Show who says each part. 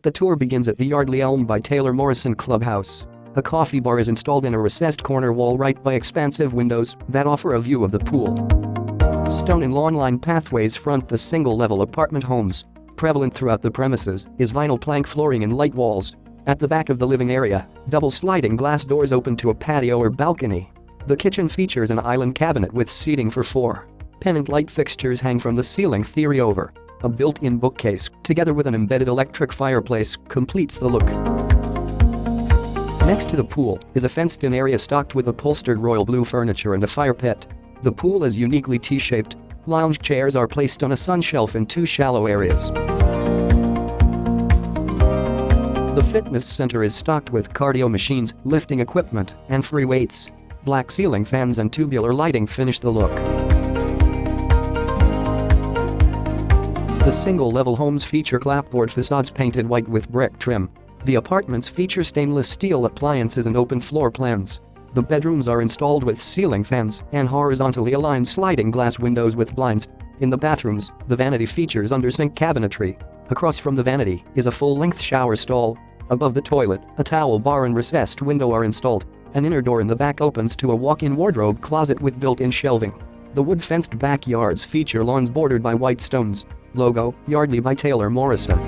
Speaker 1: The tour begins at the Yardly Elm by Taylor Morrison clubhouse. A coffee bar is installed in a recessed corner wall right by expansive windows that offer a view of the pool. Stone and lawn-lined pathways front the single-level apartment homes. Prevalent throughout the premises is vinyl plank flooring and light walls. At the back of the living area, double sliding glass doors open to a patio or balcony. The kitchen features an island cabinet with seating for 4. Pendant light fixtures hang from the ceiling theory over. A built-in bookcase, together with an embedded electric fireplace, completes the look. Next to the pool is a fenced-in area stocked with upholstered royal blue furniture and a fire pit. The pool is uniquely T-shaped. Lounge chairs are placed on a sun shelf in 2 shallow areas. The fitness center is stocked with cardio machines, lifting equipment, and free weights. Black ceiling fans and tubular lighting finish the look. The single-level homes feature clapboard facades painted white with brick trim. The apartments feature stainless steel appliances and open floor plans. The bedrooms are installed with ceiling fans and horizontally aligned sliding glass windows with blinds. In the bathrooms, the vanity features under-sink cabinetry. Across from the vanity is a full-length shower stall. Above the toilet, a towel bar and recessed window are installed. An inner door in the back opens to a walk-in wardrobe closet with built-in shelving. The wood-fenced backyards feature lawns bordered by white stones. Logo, Yardly by Taylor Morrison.